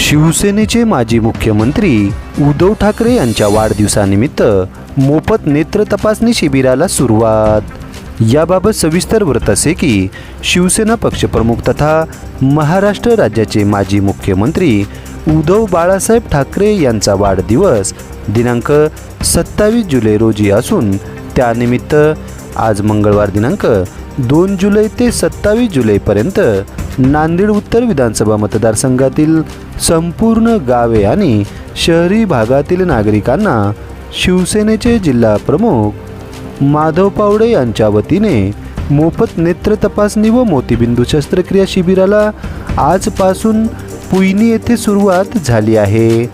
शिवसेनेचे माजी मुख्यमंत्री उद्धव ठाकरे यांच्या वाढदिवसानिमित्त मोफत नेत्र तपासणी शिबिराला सुरुवात। याबाबत सविस्तर वृत्त असे की शिवसेना पक्षप्रमुख तथा महाराष्ट्र राज्याचे माजी मुख्यमंत्री उद्धव बाळासाहेब ठाकरे यांचा वाढदिवस दिनांक 27 जुलै रोजी असून त्यानिमित्त आज मंगळवार दिनांक 2 जुलै ते 27 जुलैपर्यंत नांदेड उत्तर विधानसभा मतदारसंघातील संपूर्ण गावे आणि शहरी भागातील नागरिकांना शिवसेनेचे जिल्हा प्रमुख माधव पावडे यांच्या वतीने मोफत नेत्र तपासणी व मोतीबिंदू शस्त्रक्रिया शिबिराला आजपासून पुईनी येथे सुरुवात झाली आहे।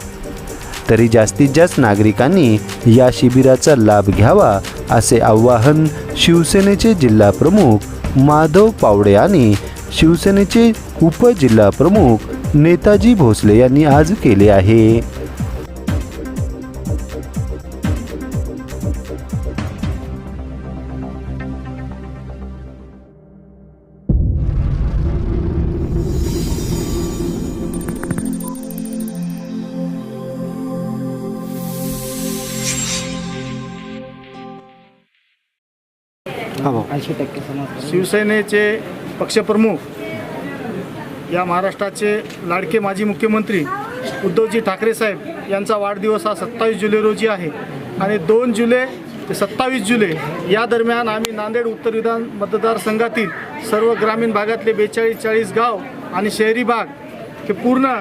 तरी जास्तीत जास्त नागरिकांनी या शिबिराचा लाभ घ्यावा असे आवाहन शिवसेनेचे जिल्हा प्रमुख माधव पावडे आणि शिवसेनेचे उपजिल्हा प्रमुख नेताजी भोसले यांनी आज केले आहे। शिवसेनेचे पक्षप्रमुख या महाराष्ट्राचे लाडके माजी मुख्यमंत्री उद्धवजी ठाकरे साहेब यांचा वाढदिवस हा 27 जुलै रोजी आहे आणि 2 जुलै ते 27 जुलै या दरम्यान आम्ही नांदेड उत्तर विधान मतदारसंघातील सर्व ग्रामीण भागातले 42-40 गाव आणि शहरी भाग हे पूर्ण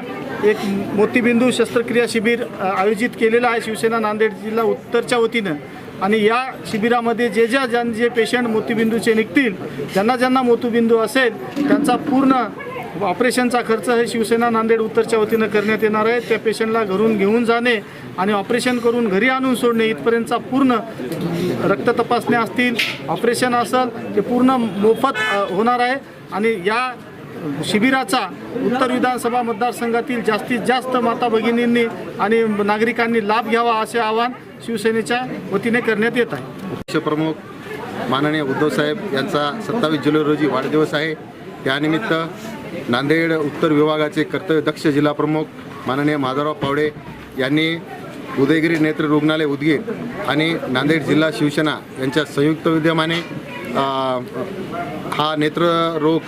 एक मोतीबिंदू शस्त्रक्रिया शिबिर आयोजित केलेलं आहे शिवसेना नांदेड जिल्हा उत्तरच्या वतीनं। आणि या शिबिरामध्ये जे पेशंट मोतीबिंदूचे निघतील, ज्यांना मोतीबिंदू असेल त्यांचा पूर्ण ऑपरेशनचा खर्च हे शिवसेना नांदेड उत्तरच्या वतीनं करण्यात येणार आहे। त्या पेशंटला घरून घेऊन जाणे आणि ऑपरेशन करून घरी आणून सोडणे इथपर्यंतचा पूर्ण रक्त तपासण्या असतील, ऑपरेशन असेल ते पूर्ण मोफत होणार आहे। आणि या शिबिराचा उत्तर विधानसभा मतदारसंघातील जास्तीत जास्त माता भगिनींनी आणि नागरिकांनी लाभ घ्यावा असे आवाहन शिवसेनेच्या वतीने करण्यात येत आहे। पक्षप्रमुख माननीय उद्धव साहेब यांचा 27 जुलै रोजी वाढदिवस आहे। त्यानिमित्त नांदेड उत्तर विभागाचे कर्तव्यदक्ष जिल्हा प्रमुख माननीय माधवराव पावडे यांनी उदयगिरी नेत्र रुग्णालय उदगीर आणि नांदेड जिल्हा शिवसेना यांच्या संयुक्त विद्यमाने हा नेत्ररोग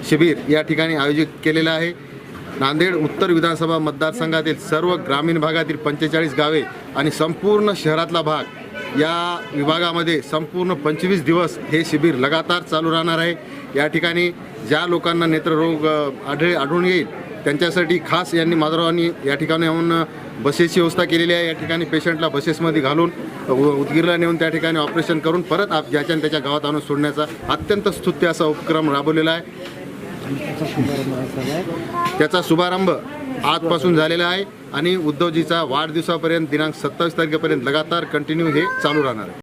शिबिर या ठिकाणी आयोजित केलेला आहे। नांदेड उत्तर विधानसभा मतदारसंघातील सर्व ग्रामीण भागातील 45 गावे आणि संपूर्ण शहरातला भाग या विभागामध्ये संपूर्ण 25 दिवस हे शिबिर लगातार चालू राहणार आहे। या ठिकाणी ज्या लोकांना नेत्ररोग आढळून येईल त्यांच्यासाठी खास यांनी माधवरावांनी या ठिकाणी येऊन बसेसची व्यवस्था केलेली आहे। या ठिकाणी पेशंटला बसेसमध्ये घालून उदगीरला नेऊन त्या ठिकाणी ऑपरेशन करून परत ज्याच्या त्याच्या गावात आणून सोडण्याचा अत्यंत स्तुत्य असा उपक्रम राबवलेला आहे। त्याचा शुभारंभ आजपासून झालेला आहे आणि उद्धवजीचा वाढदिवसापर्यंत दिनांक 27 तारखेपर्यंत लगातार कंटिन्यू हे चालू राहणार आहे।